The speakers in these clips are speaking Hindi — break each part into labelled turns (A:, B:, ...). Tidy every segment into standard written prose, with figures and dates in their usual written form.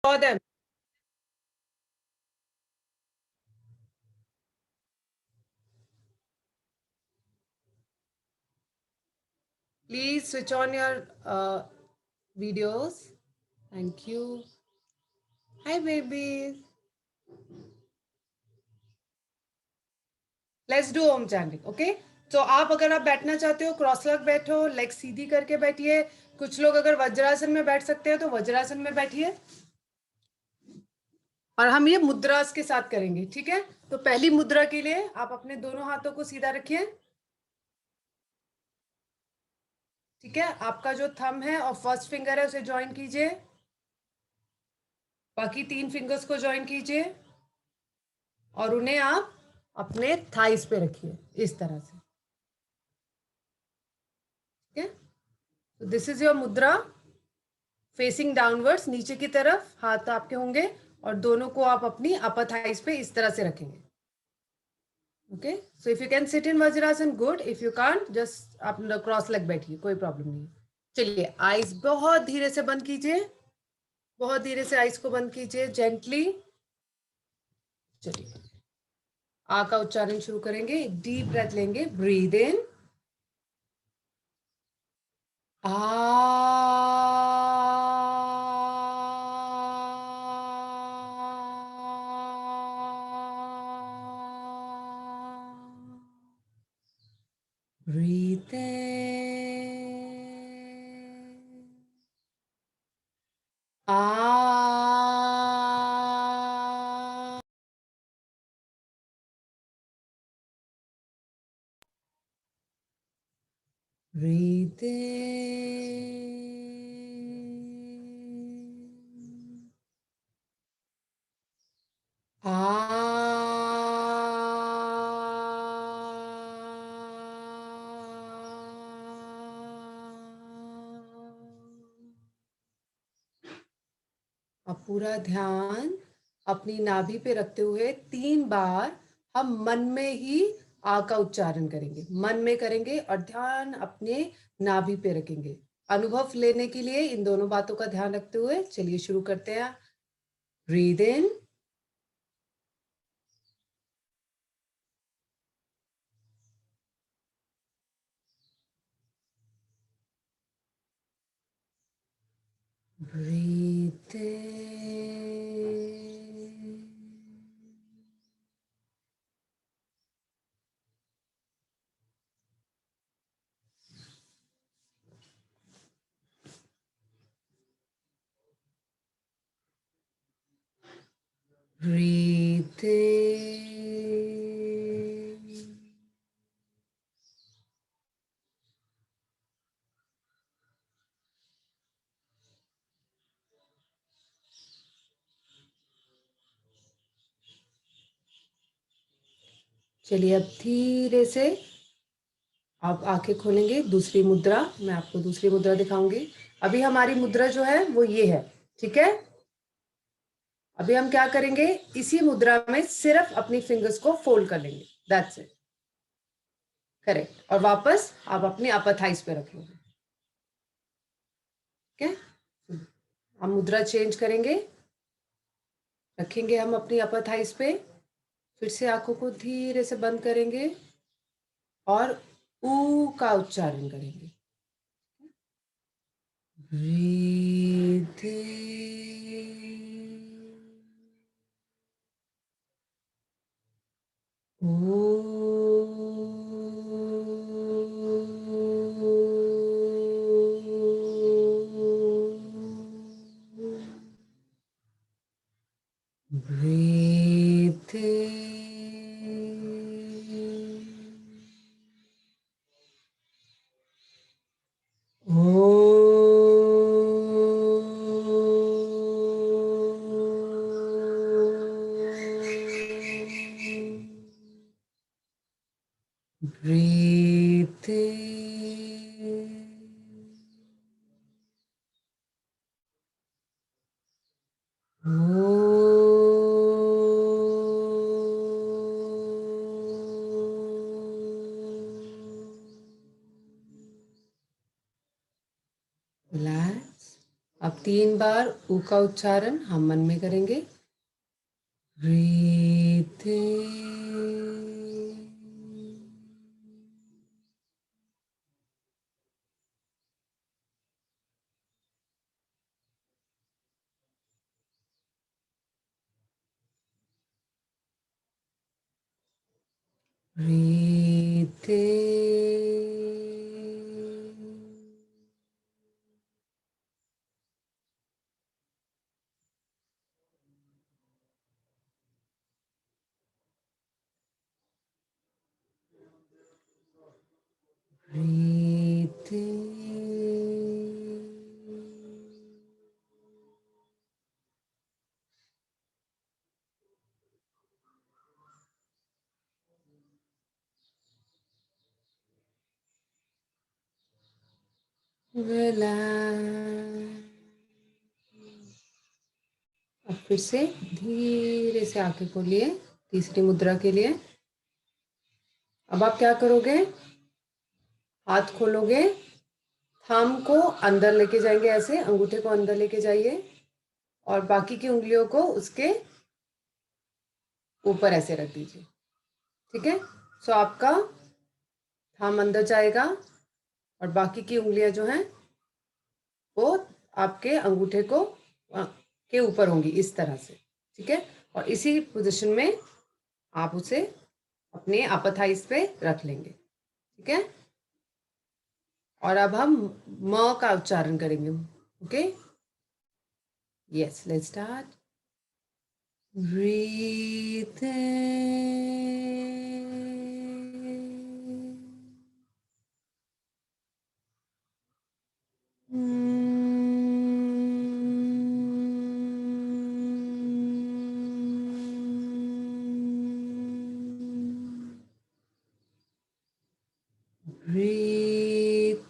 A: for them. Please switch on your videos. Thank you. Hi, babies. Let's do Om chanting, okay? तो आप अगर आप बैठना चाहते हो क्रॉस लेग बैठो, लेग सीधी करके बैठिए. कुछ लोग अगर वज्रासन में बैठ सकते हैं तो वज्रासन में बैठिए. और हम ये मुद्रास के साथ करेंगे, ठीक है? तो पहली मुद्रा के लिए आप अपने दोनों हाथों को सीधा रखिए. ठीक है, आपका जो थंब है और फर्स्ट फिंगर है उसे ज्वाइन कीजिए. बाकी 3 फिंगर्स को ज्वाइन कीजिए और उन्हें आप अपने थाइस पे रखिए इस तरह से. ठीक है, तो दिस इज योर मुद्रा. फेसिंग डाउनवर्ड्स, नीचे की तरफ हाथ आपके होंगे और दोनों को आप अपनी अपर थाइस पे इस तरह से रखेंगे. Okay, so if you can sit in vajrasana good, if you can't just आप क्रॉस लेग बैठिए, कोई प्रॉब्लम नहीं. चलिए, आईज बहुत धीरे से बंद कीजिए. बहुत धीरे से आईज को बंद कीजिए, जेंटली. चलिए, आ का उच्चारण शुरू करेंगे. डीप ब्रेथ लेंगे. Breathe in. आ. Breathe in. Ah. Breathe in. अब पूरा ध्यान अपनी नाभि पे रखते हुए 3 बार हम मन में ही आ का उच्चारण करेंगे. मन में करेंगे और ध्यान अपने नाभि पे रखेंगे. अनुभव लेने के लिए इन दोनों बातों का ध्यान रखते हुए चलिए शुरू करते हैं. Breathe in. Breathe in. Breathe in. चलिए, अब धीरे से आप आंखें खोलेंगे. दूसरी मुद्रा, मैं आपको दूसरी मुद्रा दिखाऊंगी. अभी हमारी मुद्रा जो है वो ये है, ठीक है? अभी हम क्या करेंगे, इसी मुद्रा में सिर्फ अपनी फिंगर्स को फोल्ड कर लेंगे. That's it. करेक्ट. और वापस आप अपनी अपर थाइस पे रख लेंगे. ठीक है, हम मुद्रा चेंज करेंगे. रखेंगे हम अपनी अपर थाइस पे. फिर से आंखों को धीरे से बंद करेंगे और ऊ का उच्चारण करेंगे. Breathe in. Breathe in. Breathe in. Relax. अब 3 बार ऊ का उच्चारण हम मन में करेंगे। Breathe in. Breathe in. Breathe in. Relax. अब फिर से धीरे से आंखें खोलिए तीसरी मुद्रा के लिए। अब आप क्या करोगे, हाथ खोलोगे, थंब को अंदर लेके जाएंगे, ऐसे अंगूठे को अंदर लेके जाइए और बाकी की उंगलियों को उसके ऊपर ऐसे रख दीजिए। ठीक है, सो आपका थंब अंदर जाएगा और बाकी की उंगलियां जो हैं वो आपके अंगूठे को के ऊपर होंगी इस तरह से। ठीक है, और इसी पोजीशन में आप उसे अपने अपर थाइस पे रख लेंगे। ठीक है, और अब हम म का उच्चारण करेंगे। Okay, yes, let's start. Breathe breathe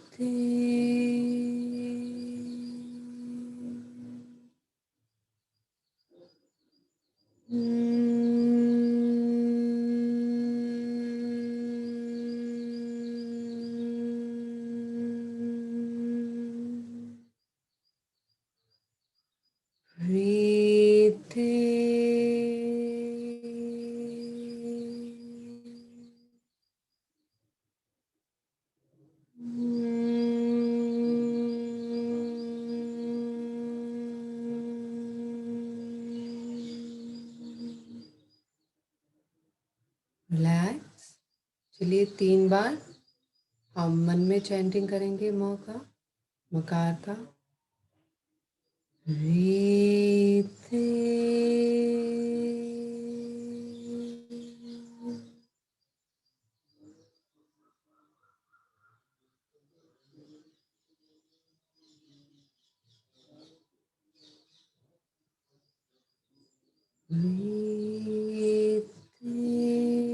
A: breathe relax. चलिए 3 बार हम मन में चैंटिंग करेंगे म का, मकार का। Breathe in. Breathe in.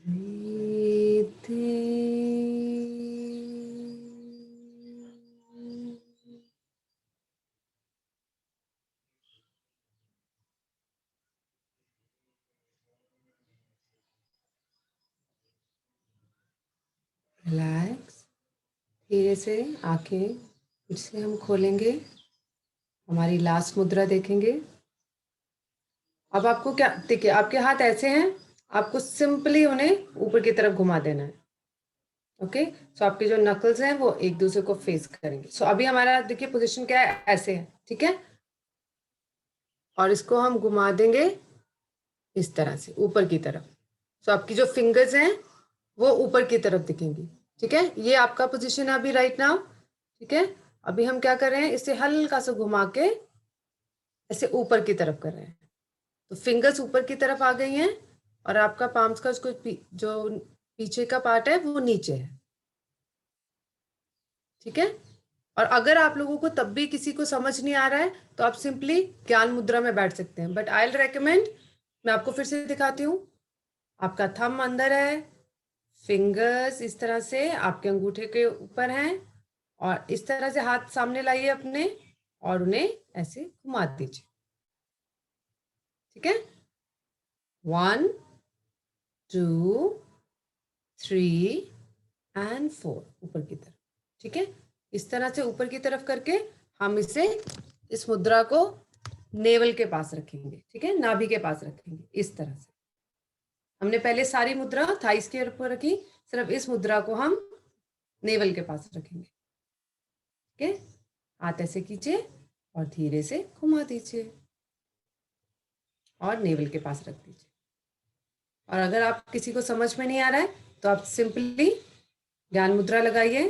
A: Breathe in. Relax. धीरे से आंखें फिर से हम खोलेंगे, हमारी लास्ट मुद्रा देखेंगे। अब आपको क्या, देखिए आपके हाथ ऐसे हैं, आपको सिंपली उन्हें ऊपर की तरफ घुमा देना है। ओके, सो आपके जो नकल्स हैं वो एक दूसरे को फेस करेंगे। सो अभी हमारा देखिए पोजीशन क्या है, ऐसे है। ठीक है, और इसको हम घुमा देंगे इस तरह से ऊपर की तरफ। सो आपकी जो फिंगर्स हैं वो ऊपर की तरफ दिखेंगी। ठीक है, ये आपका पोजीशन है अभी राइट नाउ। ठीक है, अभी हम क्या कर रहे हैं, इसे हल्का सा घुमा के ऐसे ऊपर की तरफ कर रहे हैं। तो फिंगर्स ऊपर की तरफ आ गई हैं और आपका पाम्स का जो पीछे का पार्ट है वो नीचे है। ठीक है, और अगर आप लोगों को तब भी किसी को समझ नहीं आ रहा है तो आप सिंपली ज्ञान मुद्रा में बैठ सकते हैं, बट आई विल रेकमेंड, मैं आपको फिर से दिखाती हूँ। आपका थंब अंदर है, फिंगर्स इस तरह से आपके अंगूठे के ऊपर हैं और इस तरह से हाथ सामने लाइए अपने और उन्हें ऐसे घुमा दीजिए। ठीक है, 1 2 3 एंड 4 ऊपर की तरफ। ठीक है, इस तरह से ऊपर की तरफ करके हम इसे, इस मुद्रा को नेवल के पास रखेंगे। ठीक है, नाभि के पास रखेंगे इस तरह से। हमने पहले सारी मुद्रा थाइस के ऊपर रखी, सिर्फ इस मुद्रा को हम नेवल के पास रखेंगे। ठीक है, हाथ ऐसे कीजिए और धीरे से घुमा दीजिए और नेवल के पास रख दीजिए। और अगर आप किसी को समझ में नहीं आ रहा है तो आप सिंपली ज्ञान मुद्रा लगाइए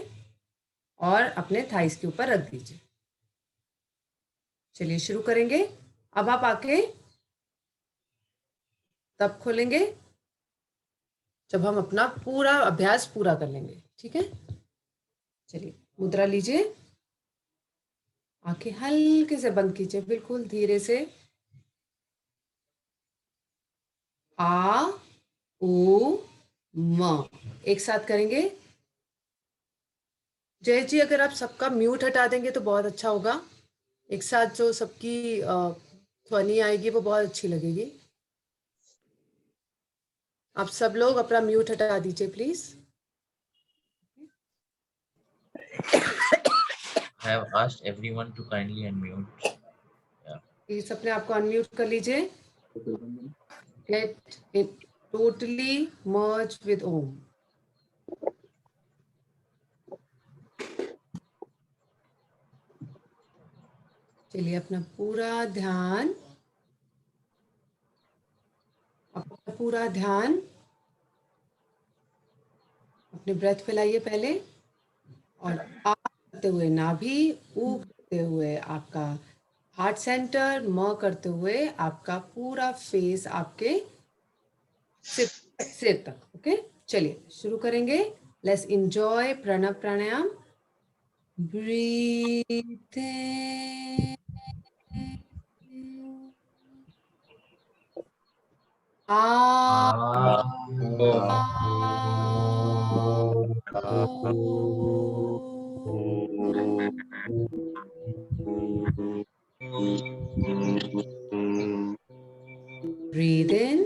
A: और अपने थाइस के ऊपर रख दीजिए। चलिए शुरू करेंगे। अब आप आके तब खोलेंगे जब हम अपना पूरा अभ्यास पूरा कर लेंगे। ठीक है, चलिए मुद्रा लीजिए, आंखें हल्के से बंद कीजिए, बिल्कुल धीरे से। आ उ म एक साथ करेंगे। जय जी, अगर आप सबका म्यूट हटा देंगे तो बहुत अच्छा होगा। एक साथ जो सबकी ध्वनि आएगी वो बहुत अच्छी लगेगी। आप सब लोग अपना म्यूट हटा दीजिए please.
B: I have asked everyone to kindly unmute. Yeah.
A: Please अपने आप को अनम्यूट कर लीजिए। Get it totally merge with Om. चलिए अपना पूरा ध्यान अपने ब्रेथ पे लाइए पहले, और आ करते हुए नाभि, ऊ करते हुए आपका हार्ट सेंटर, म करते हुए आपका पूरा फेस, आपके सिर तक। ओके, चलिए शुरू करेंगे। Let's enjoy Pranav pranayama. Breathe in, breathe in,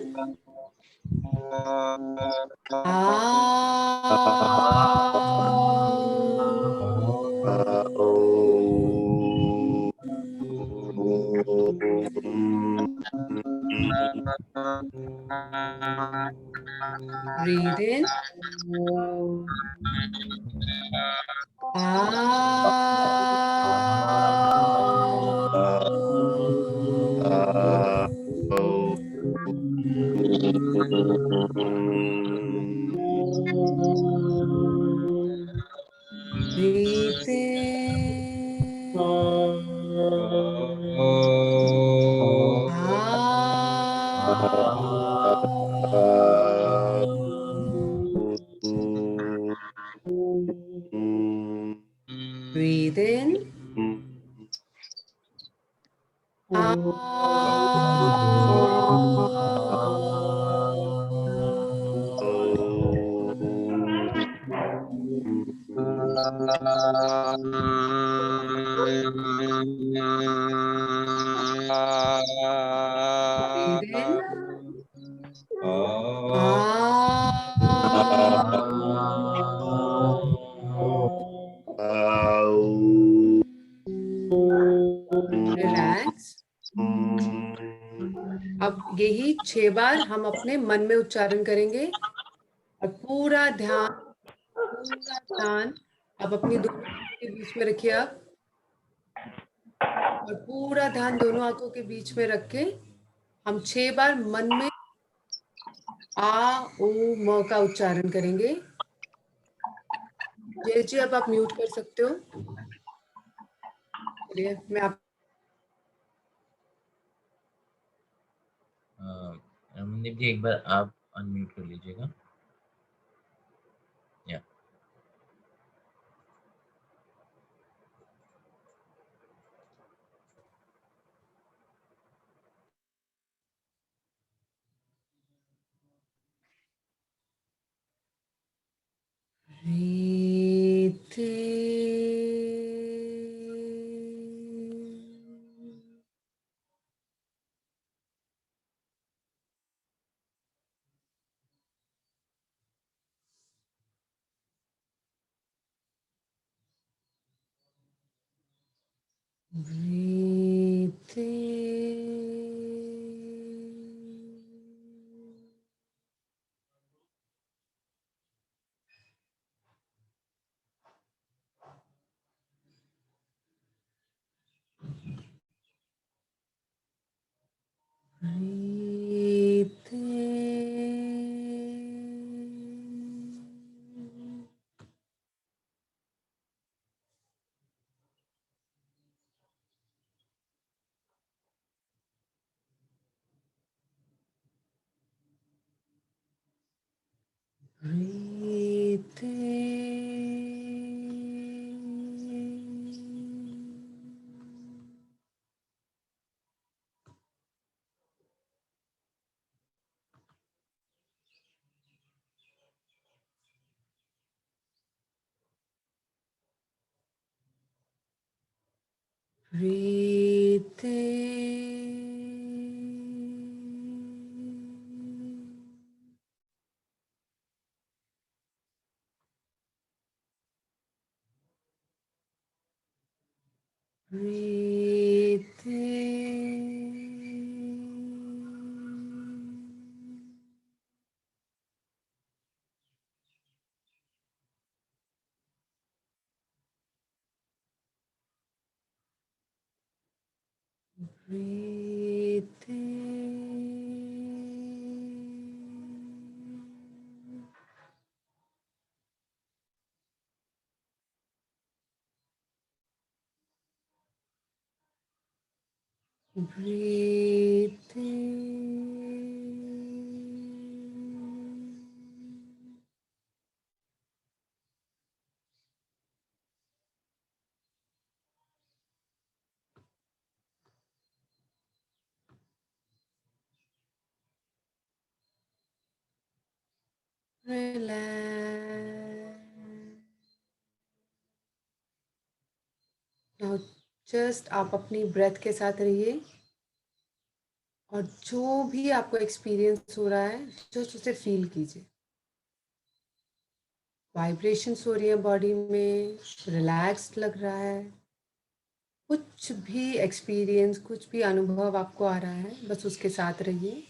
A: breathe in, breathe in, breathe in, breathe in, relax. अब यही 6 बार हम अपने मन में उच्चारण करेंगे और पूरा ध्यान आप अपनी दोनों आंखों के बीच में रखिए आप, और पूरा ध्यान दोनों आंखों के बीच में रख के हम 6 बार मन में आ उ म का उच्चारण करेंगे। जय जी, अब आप म्यूट कर सकते हो। चलिए मैं आप
B: मनदीप जी, एक बार आप अनम्यूट कर लीजिएगा। या
A: breathe in, Breathe in. Breathe in. Breathe in. Breathe in. Breathe in. Breathe in. Breathe in. Relax. Now just आप अपनी ब्रेथ के साथ रहिए और जो भी आपको एक्सपीरियंस हो रहा है जस्ट उसे फील कीजिए. वाइब्रेशंस हो रही है बॉडी में, रिलैक्स्ड लग रहा है. कुछ भी एक्सपीरियंस, कुछ भी अनुभव आपको आ रहा है, बस उसके साथ रहिए.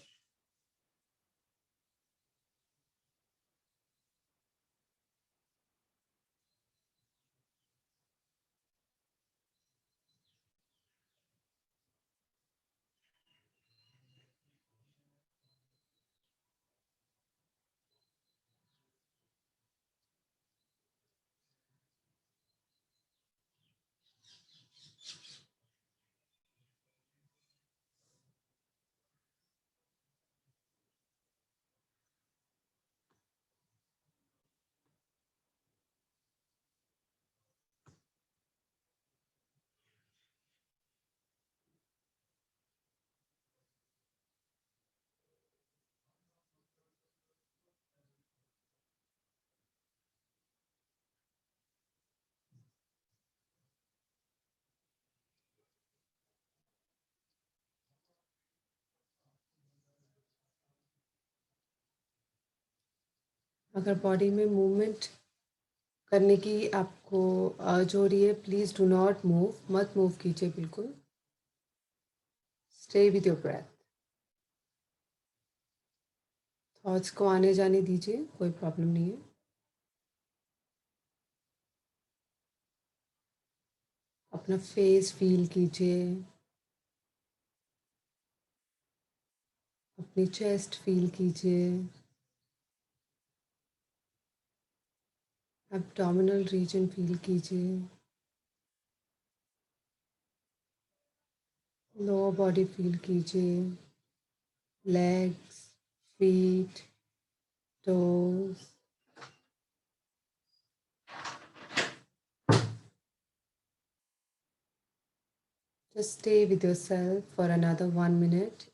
A: अगर बॉडी में मूवमेंट करने की आपको अर्ज हो रही है, प्लीज डू नॉट मूव. मत मूव कीजिए बिल्कुल. Stay with your breath. Thoughts को आने जाने दीजिए, कोई प्रॉब्लम नहीं है. अपना फेस फील कीजिए, अपनी चेस्ट फील कीजिए, एब्डोमिनल रीजन फील कीजिए, लोअर बॉडी फील कीजिए, legs, feet, toes. Just stay with yourself for another 1 minute.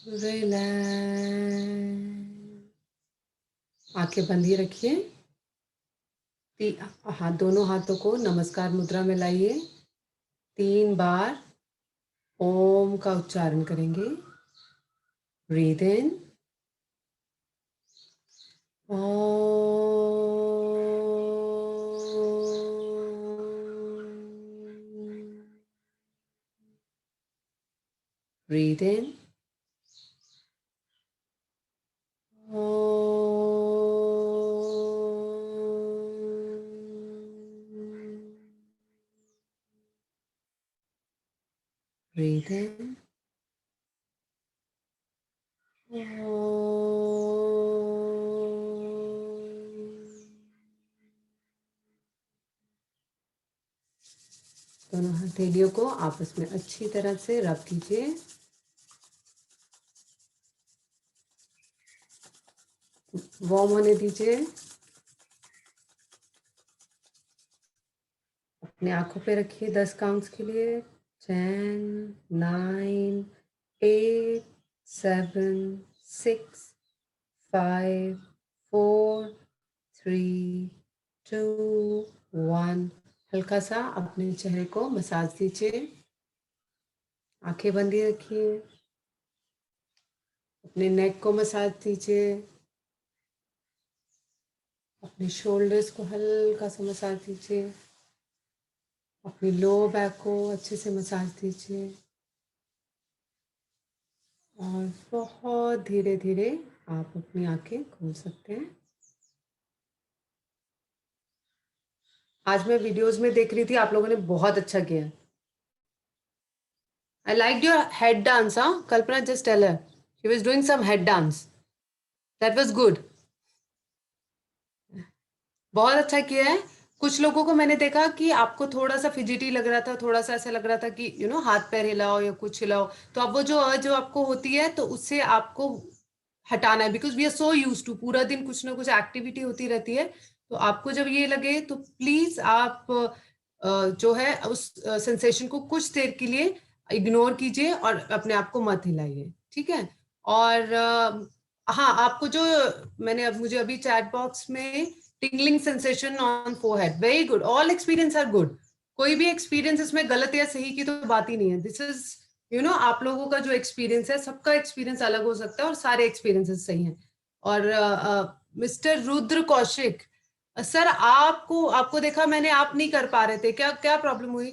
A: Relax. आंखें बंद ही रखिए। हाँ, दोनों हाथों को नमस्कार मुद्रा में लाइए। 3 बार ओम का उच्चारण करेंगे। Breathe in. Breathe in. Breathe in. दोनों हथेलियों को आपस में अच्छी तरह से रब कीजिए। वार्म होने दीजिए। अपने आंखों पे रखिए 10 काउंट्स के लिए। 10, 9, 8, 7, 6, 5, 4, 3, 2, 1। हल्का सा अपने चेहरे को मसाज दीजिए। आंखें बंद ही रखिए। अपने नेक को मसाज दीजिए। अपने शोल्डर्स को हल्का सा मसाज दीजिए। अपनी लो बैक को अच्छे से मसाज दीजिए और बहुत धीरे धीरे आप अपनी आंखें खोल सकते हैं। आज मैं वीडियोस में देख रही थी, आप लोगों ने बहुत अच्छा किया। I liked your head dance, huh? Kalpana, just tell her. She was doing some head dance. That was good. बहुत अच्छा किया है। कुछ लोगों को मैंने देखा कि आपको थोड़ा सा फिजिटी लग रहा था, थोड़ा सा ऐसा लग रहा था कि हाथ पैर हिलाओ या कुछ हिलाओ, तो अब वो जो आपको होती है तो उससे आपको हटाना है। Because we are so used to पूरा दिन कुछ ना कुछ एक्टिविटी होती रहती है। तो आपको जब ये लगे तो प्लीज आप जो है उस सेंसेशन को कुछ देर के लिए इग्नोर कीजिए और अपने आप को मत हिलाइए, ठीक है। और हाँ, आपको जो मैंने अब मुझे अभी चैट बॉक्स में tingling sensation on forehead, very good, all experience are good। कोई भी एक्सपीरियंस इसमें गलत या सही की तो बात ही नहीं है। दिस इज आप लोगों का जो एक्सपीरियंस है, सबका एक्सपीरियंस अलग हो सकता है और सारे एक्सपीरियंसेस सही हैं। और मिस्टर रुद्र कौशिक सर, आपको देखा मैंने, आप नहीं कर पा रहे थे, क्या क्या प्रॉब्लम हुई?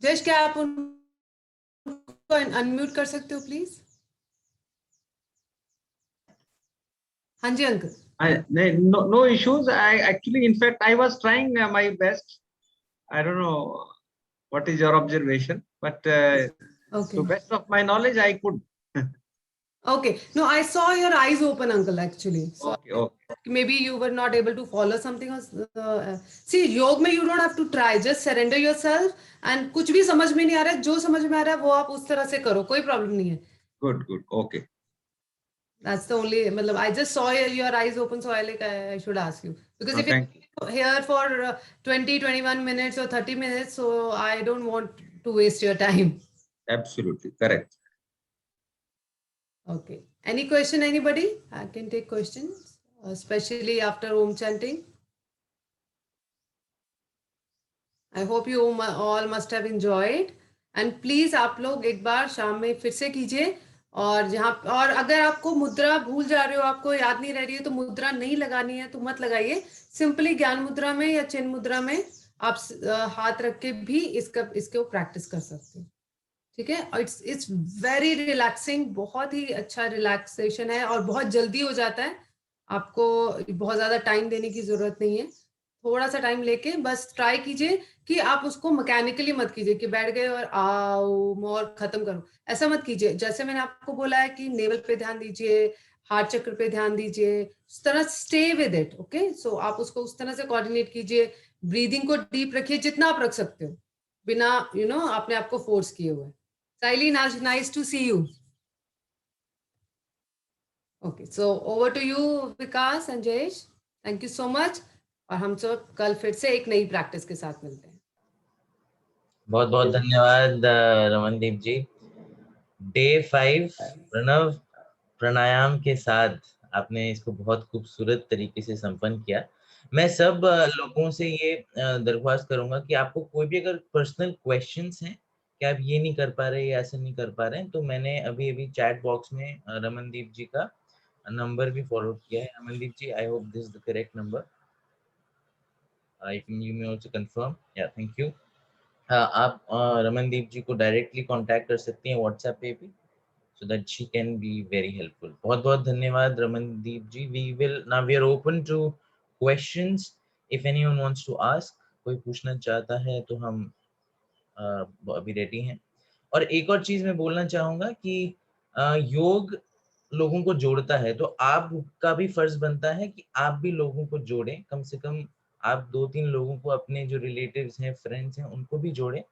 A: जश, क्या आप उनको अनम्यूट कर सकते हो प्लीज? हाँ जी uncle.
C: No issues. I actually, in fact, I was trying my best. I don't know what is your observation, but
A: Okay.
C: to best of my knowledge, I could.
A: Okay. No, I saw your eyes open, uncle, actually. So
C: Okay.
A: maybe you were not able to follow something else. See, योग में you don't have to try. Just surrender yourself. And कुछ भी समझ में नहीं आ रहा है, जो समझ में आ रहा है वो आप उस तरह से करो, कोई प्रॉब्लम नहीं है।
C: Good. Okay.
A: That's the only, मतलब I just saw your eyes open, so I should ask you. Because if you're here for 20, 21 minutes or 30 minutes, so I don't want to waste your time.
C: Absolutely correct.
A: Okay. Any question, anybody? I can take questions, especially after Om chanting. I hope you all must have enjoyed. And please आप लोग एक बार शाम में फिर से कीजिए। और अगर आपको मुद्रा भूल जा रहे हो, आपको याद नहीं रह रही है, तो मुद्रा नहीं लगानी है तो मत लगाइए। सिंपली ज्ञान मुद्रा में या चिन्ह मुद्रा में आप हाथ रख के भी इसको प्रैक्टिस कर सकते हैं, ठीक है। और इट्स वेरी रिलैक्सिंग, बहुत ही अच्छा रिलैक्सेशन है और बहुत जल्दी हो जाता है। आपको बहुत ज्यादा टाइम देने की जरूरत नहीं है। थोड़ा सा टाइम लेके बस ट्राई कीजिए कि आप उसको मैकेनिकली मत कीजिए कि बैठ गए और आओ और खत्म करो, ऐसा मत कीजिए। जैसे मैंने आपको बोला है कि नेवल पे ध्यान दीजिए, हार्ट चक्र पे ध्यान दीजिए, उस तरह स्टे विद इट। ओके, सो आप उसको उस तरह से कोऑर्डिनेट कीजिए। ब्रीदिंग को डीप रखिए जितना आप रख सकते हो, बिना अपने आप को फोर्स किए हुए। Saili, nice to see you. Okay, so over to you, Vikas and Jayesh. Thank you so much. और हम सब कल फिर से एक नई प्रैक्टिस के साथ मिलते हैं।
B: बहुत बहुत धन्यवाद रमनदीप जी। डे 5 प्रणव प्राणायाम के साथ आपने इसको बहुत खूबसूरत तरीके से संपन्न किया। मैं सब लोगों से ये दरख्वास्त करूंगा कि आपको कोई भी अगर पर्सनल क्वेश्चंस हैं कि आप ये नहीं कर पा रहे या ऐसे नहीं कर पा रहे हैं, तो मैंने अभी अभी चैट बॉक्स में रमनदीप जी का नंबर भी फॉरवर्ड किया है। Ramandeep ji, I hope this is the correct number. you may also confirm. Yeah, thank you. आप रमनदीप जी को डायरेक्टली कांटेक्ट कर सकती हैं व्हाट्सएप पे भी, so that she can be very helpful. बहुत बहुत धन्यवाद रमनदीप जी। We will now we are open to questions if anyone wants to ask. कोई पूछना चाहता है तो हम अभी रेडी हैं। और एक और चीज मैं बोलना चाहूंगा कि योग लोगों को जोड़ता है, तो आपका भी फर्ज बनता है कि आप भी लोगों को जोड़ें। कम से कम आप 2-3 लोगों को, अपने जो रिलेटिव्स हैं, फ्रेंड्स हैं, उनको भी जोड़ें।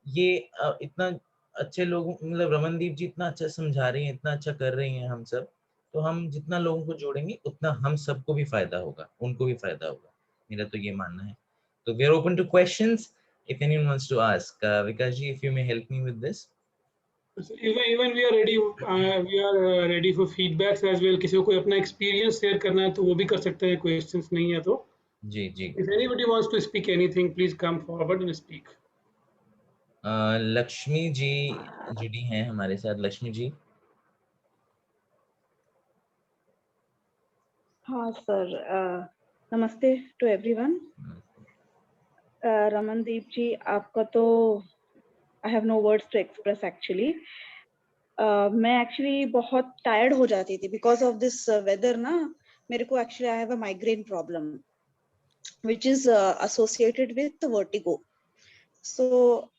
B: ये इतना अच्छे लोग, मतलब रमनदीप जी इतना अच्छा समझा रही हैं, इतना अच्छा कर रही हैं हम सब, तो हम जितना लोगों को जोड़ेंगे उतना हम सबको भी फायदा होगा, उनको भी फायदा होगा। मेरा तो ये मानना है। तो we are open to questions if anyone wants to ask. Vikas ji, if you may help me with this.
D: Even we are ready, ready for feedbacks as well. किसी को कोई अपना experience share करना है तो वो भी कर सकते हैं, questions नहीं है तो.
B: जी जी।
D: If anybody wants to speak anything, please come forward and speak.
B: Lakshmi ji जुड़ी हैं हमारे साथ। लक्ष्मी जी।
E: हाँ सर, नमस्ते टू एवरीवन। रमनदीप जी, आपका तो I have no words to express actually. मैं एक्चुअली बहुत टायर्ड हो जाती थी बिकॉज ऑफ दिस वेदर ना। मेरे को actually I have a migraine problem which is associated with vertigo. So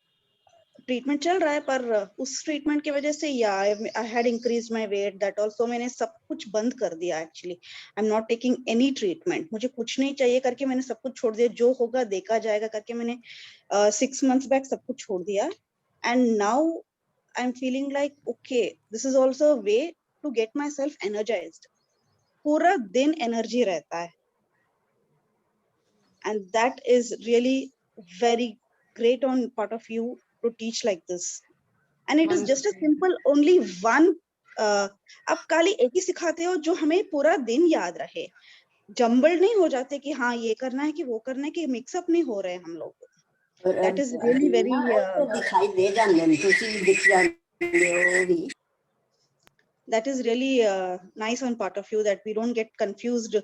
E: treatment चल रहा है, पर उस ट्रीटमेंट की वजह से I had increase my weight, that also मैंने सब कुछ बंद कर दिया actually. I am not taking any treatment, मुझे कुछ नहीं चाहिए करके मैंने सब कुछ छोड़ दिया। जो होगा देखा जाएगा करके मैंने 6 months बैक सब कुछ छोड़ दिया। And now I am feeling like okay, this is also a way to get myself energised. पूरा दिन एनर्जी रहता है and that is really very great on part of you to teach like this, and it is just a simple only one आप खाली एक ही सिखाते हो जो हमें पूरा दिन याद रहे। जंबल नहीं हो जाते कि हाँ ये करना है कि वो करना है, कि मिक्सअप नहीं हो रहे हम लोग। दैट इज रियली वेरी
F: दिखाई दे जाने तुसी दिख जांदे हो भी।
E: that is really nice on part of you that we don't get confused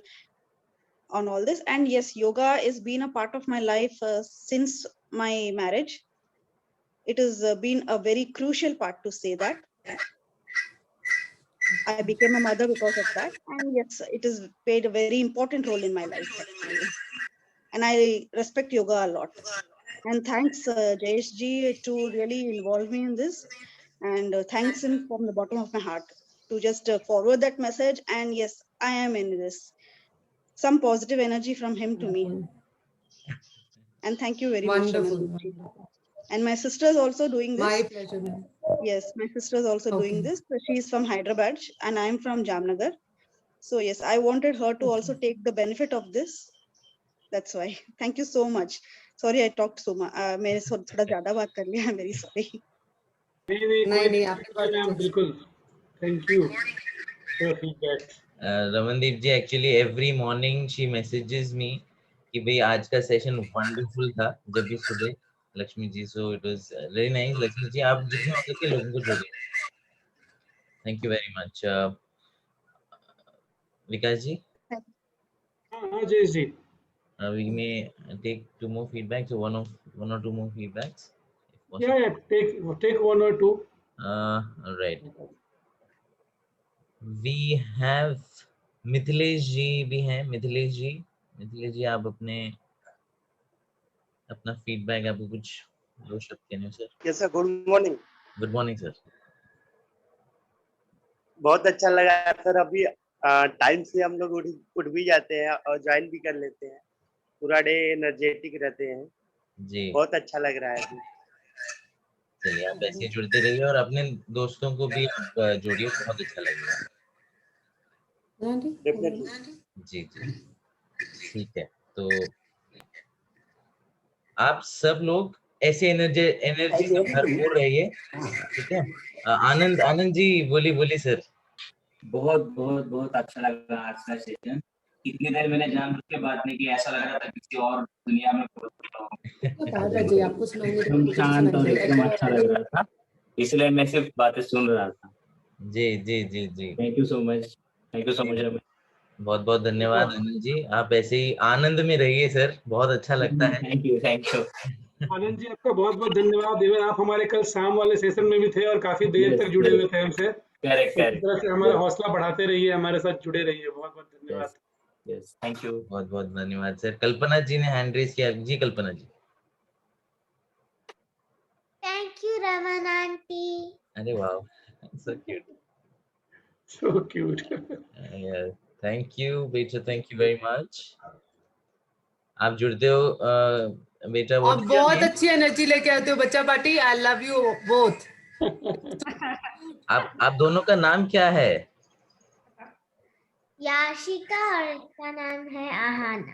E: on all this. And yes, yoga has been a part of my life since my marriage. It has been a very crucial part to say that. I became a mother because of that, and yes, it has played a very important role in my life actually. And I respect yoga a lot. And thanks Jayesh ji to really involve me in this, and thanks him from the bottom of my heart to just forward that message. And yes, I am in this, some positive energy from him to me. And thank you very much, Ramandeep ji. And my sister is also doing this.
A: My pleasure, ma'am.
E: Yes, my sister is also doing this. She is from Hyderabad and I am from Jamnagar. So yes, I wanted her to also take the benefit of this. That's why. Thank you so much. Sorry, I talked so much. मैंने थोड़ा ज़्यादा बात कर लिया है, very sorry.
D: नहीं आपकी बात है बिल्कुल। Thank you for feedback.
B: Ramandeep ji, actually every morning she messages me कि भाई आज का सेशन वंडरफुल था, जब भी सुबह। Lakshmi ji, so it was very nice. Lakshmi ji, आप जितने हो सके लोगों को जोड़िए। Thank you very much. Vikas ji.
D: हाँ जयेश जी।
B: We may take 2 more feedbacks, so one or two more feedbacks.
D: Yeah, take 1 or 2.
B: All right. We have Mithilesh जी भी हैं। मिथिलेश जी आप अपना फीडबैक, आपको कुछ 2 शब्द कहने हैं sir.
G: Yes sir, good morning.
B: Good morning sir.
G: बहुत अच्छा लगा सर। अभी टाइम से हम लोग उठ भी जाते हैं और ज्वाइन भी कर लेते हैं। पूरा डे एनर्जेटिक रहते हैं
B: जी,
G: बहुत अच्छा लग रहा है।
B: चलिए आप ऐसे ही जुड़ते रहिए और अपने दोस्तों को भी जोड़िए, बहुत अच्छा लगेगा। जी ठीक है। तो आप सब लोग ऐसे एनर्जी से भरपूर रहिए, ठीक है। आनंद जी बोली सर।
H: बहुत बहुत बहुत अच्छा लगा आज का सेशन। इतनी देर मैंने जानबूझ के बात नहीं की, ऐसा लग रहा था किसी और दुनिया में
A: जी आपको सुनाई नहीं
H: एकदम शांत और एकदम अच्छा लग रहा था, इसलिए मैं सिर्फ बातें सुन रहा था।
B: जी जी जी जी,
H: thank you so much, thank you so much Ramesh.
B: बहुत बहुत धन्यवाद आनंद जी, आप ऐसे ही आनंद में रहिए सर, बहुत अच्छा लगता है।
H: थैंक यू
D: आनंद जी आपका बहुत बहुत धन्यवाद। इवन आप हमारे कल शाम वाले सेशन में भी थे और काफी देर तक जुड़े हुए थे हमसे।
H: करेक्ट
D: इस तरह से हमारा हौसला बढ़ाते रहिए, हमारे साथ जुड़े रहिए। बहुत बहुत धन्यवाद।
H: Yes thank you.
B: बहुत बहुत धन्यवाद सर। कल्पना जी ने हैंड रेज किया जी, Kalpana ji.
I: Thank you Raman aunty.
B: अरे वाह, so cute,
D: so cute.
B: Thank you बेटा, थैंक यू वेरी मच। आप जुड़ते हो बेटा।
A: आप बहुत अच्छी एनर्जी लेके आते हो बच्चा party. I love you both.
B: आप दोनों का नाम क्या है?
I: याशिका और इसका नाम है Aahana.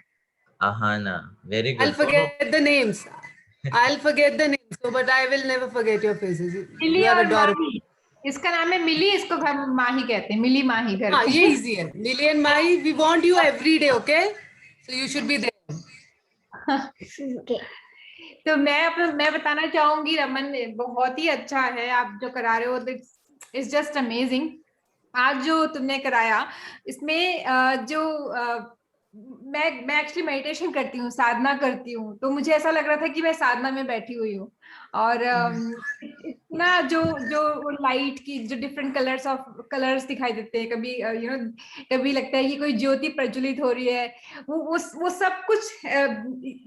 B: Aahana, very
A: I'll
B: good.
A: forget the names. I'll forget the names, so but I will never forget your faces.
J: Mili
A: You are
J: और
A: adorable.
J: माही, इसका नाम है मिली, इसको घर माही कहते हैं, मिली माही घर
A: हाँ,
J: पे।
A: ये easy है। Millie and Mahi, we want you every day, okay? So you should be there.
I: Okay.
J: तो मैं बताना चाहूंगी रमन, बहुत ही अच्छा है आप जो करा रहे हो, इट्स जस्ट अमेजिंग। आज जो तुमने कराया इसमें मैं एक्चुअली मेडिटेशन करती हूँ, साधना करती हूँ, तो मुझे ऐसा लग रहा था कि मैं साधना में बैठी हुई हूँ। और इतना जो लाइट की जो डिफरेंट कलर्स दिखाई देते हैं, कभी कभी लगता है कि कोई ज्योति प्रज्वलित हो रही है, वो सब कुछ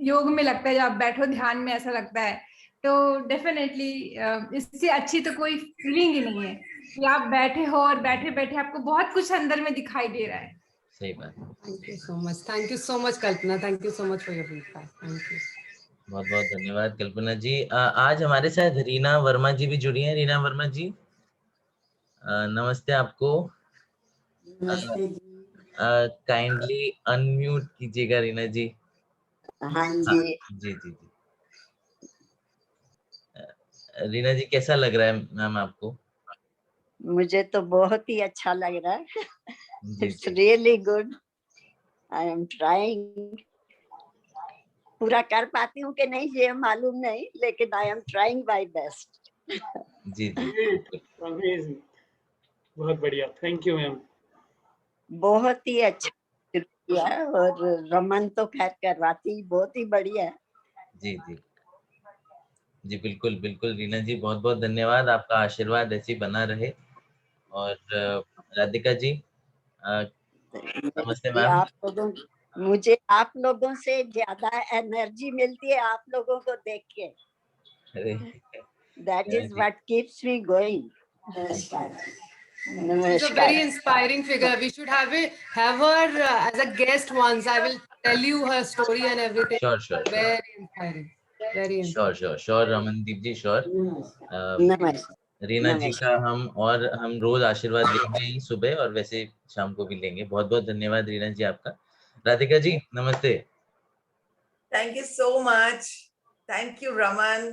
J: योग में लगता है। जब आप बैठो ध्यान में ऐसा लगता है, तो डेफिनेटली इससे अच्छी तो कोई फीलिंग ही नहीं है कि आप बैठे हो और बैठे बैठे आपको बहुत कुछ अंदर में दिखाई दे रहा है।
B: सही बात।
A: Thank you so much Kalpana, thank you so much for your feedback. Thank you.
B: बहुत बहुत धन्यवाद कल्पना जी। आज हमारे साथ रीना वर्मा जी भी जुड़ी हैं। रीना वर्मा जी नमस्ते आपको।
F: नमस्ते जी।
B: काइंडली अनम्यूट कीजिएगा रीना जी।
F: हाँ जी।
B: जी जी जी। रीना जी कैसा लग रहा है मैम आपको?
F: मुझे तो बहुत ही अच्छा लग रहा है। It's really good. I am trying. पूरा कर पाती हूँ कि नहीं ये मालूम नहीं, लेकिन I am trying my best.
B: जी जी,
D: अमेजिंग, बहुत बढ़िया, थैंक यू मैम।
F: बहुत ही अच्छा किया, और रमन तो खैर करवाती बहुत ही बढ़िया है।
B: जी जी जी, बिल्कुल बिल्कुल रीना जी, बहुत बहुत धन्यवाद। आपका आशीर्वाद ऐसे ही बना रहे। और राधिका जी नमस्ते मैम।
F: मुझे आप लोगों से ज्यादा एनर्जी मिलती है आप लोगों को देख के। That is what keeps me going.
A: She's a very inspiring figure. We should have her as a guest once. I will tell you her story and everything.
B: Sure.
A: Very inspiring. Very inspiring.
B: Sure Ramandeep ji, sure। Reena जी का हम रोज आशीर्वाद लेंगे ही सुबह, और वैसे शाम को भी लेंगे। बहुत बहुत धन्यवाद रीना जी आपका। राधिका जी नमस्ते।
K: Thank you so much. Thank you, Raman.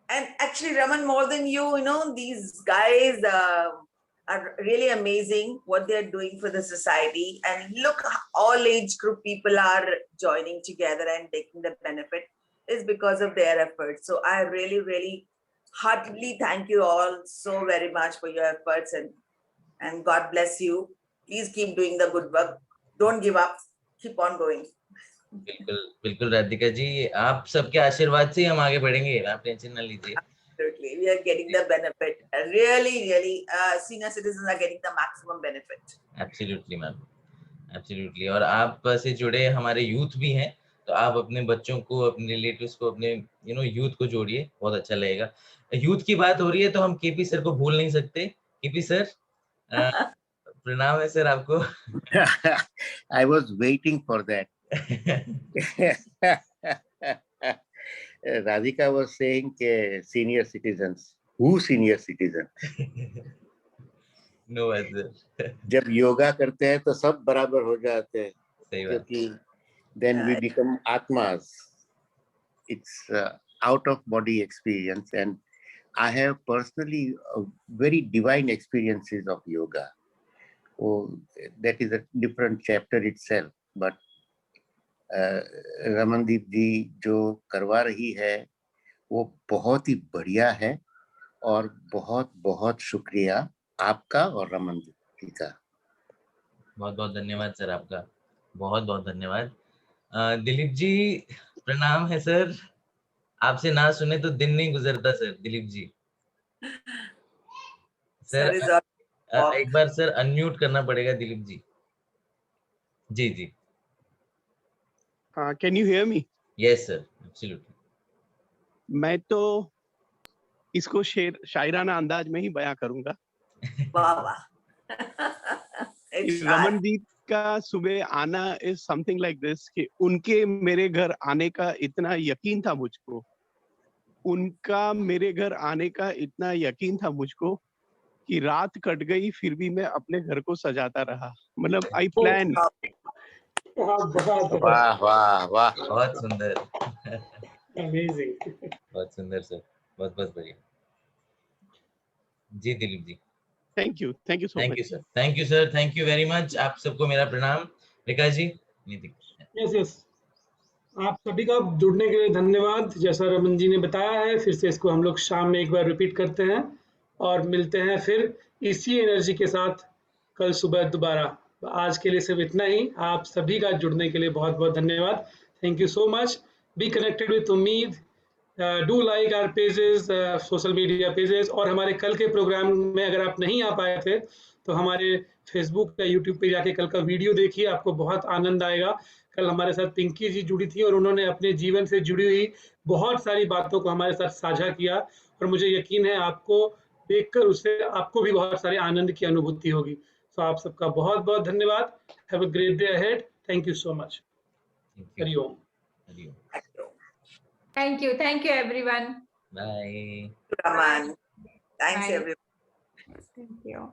K: And actually, Raman, more than you know, these guys are really amazing what they're doing for the society. And look, all age group people are joining together and taking the benefit is because of their efforts. So I really, really heartily thank you all so very much for your efforts, and God bless you. Please keep doing the good work. Don't give up. Keep on going.
B: बिल्कुल बिल्कुल राधिका जी, आप सबके आशीर्वाद से हम आगे बढ़ेंगे, आप टेंशन ना लीजिए।
K: Absolutely, we are getting the benefit. Really, senior citizens are getting the maximum benefit.
B: Absolutely, ma'am, absolutely. और आप से जुड़े हमारे यूथ भी हैं, तो आप अपने बच्चों को, अपने रिलेटिव्स को, अपने यूथ को जोड़िए, बहुत अच्छा लगेगा। यूथ की बात हो रही है तो हम केपी सर को भूल नहीं सकते। केपी सर प्रणाम है सर आपको।
L: I was waiting for that. Radhika was saying senior citizens. Who senior citizen?
B: No sir.
L: जब योगा करते हैं तो सब बराबर हो जाते हैं,
B: सही बात।
L: क्योंकि then we become atmas. It's out of body experience, and I have personally very divine experiences of yoga. Oh, that is a different chapter itself. But Ramandeep जी जो करवा रही है वो बहुत ही बढ़िया है, और बहुत बहुत शुक्रिया आपका और रमनदीप जी का।
B: बहुत बहुत धन्यवाद सर, आपका बहुत बहुत धन्यवाद। दिलीप जी प्रणाम है सर, आपसे ना सुने तो दिन नहीं गुजरता सर। दिलीप जी सर एक बार सर अनम्यूट करना पड़ेगा दिलीप जी। जी जी
M: can you hear me?
B: Yes sir, absolutely.
M: मैं तो इसको शायराना अंदाज में ही बयां करूंगा।
K: वाह वाह।
M: रमनदीप का सुबह आना इज समथिंग लाइक दिस कि उनके मेरे घर आने का इतना यकीन था मुझको, उनका मेरे घर आने का इतना यकीन था मुझको कि रात कट गई फिर भी मैं अपने घर को सजाता रहा। मतलब आई प्लान।
L: वाह वाह वाह,
B: बहुत सुंदर।
D: अमेजिंग।
B: बहुत सुंदर सर, बहुत बहुत बढ़िया। जी Dilip ji,
M: thank you so much.
B: Thank you sir, thank you sir, thank you very much. आप सबको मेरा प्रणाम। विकास जी।
D: यस आप सभी का जुड़ने के लिए धन्यवाद। जैसा रमन जी ने बताया है, फिर से इसको हम लोग शाम में एक बार रिपीट करते हैं और मिलते हैं फिर इसी एनर्जी के साथ कल सुबह दोबारा। आज के लिए सिर्फ इतना ही। आप सभी का जुड़ने के लिए बहुत बहुत धन्यवाद। Thank you so much. Be connected with Ummeed. Do like our pages, social media pages. और हमारे कल के प्रोग्राम में अगर आप नहीं आ पाए थे तो हमारे फेसबुक या यूट्यूब पे जाके कल का वीडियो देखिए, आपको बहुत आनंद आएगा। कल हमारे साथ पिंकी जी जुड़ी थी और उन्होंने अपने जीवन से जुड़ी हुई बहुत सारी बातों को हमारे साथ साझा किया, और मुझे यकीन है आपको देखकर उससे आपको भी बहुत सारे आनंद की अनुभूति होगी। तो आप सबका बहुत बहुत धन्यवाद। Have a great day ahead. Thank you so much. Hariom.
J: Thank you everyone.
B: Bye.
K: Raman. Thanks
J: Bye.
K: everyone.
J: Thank you.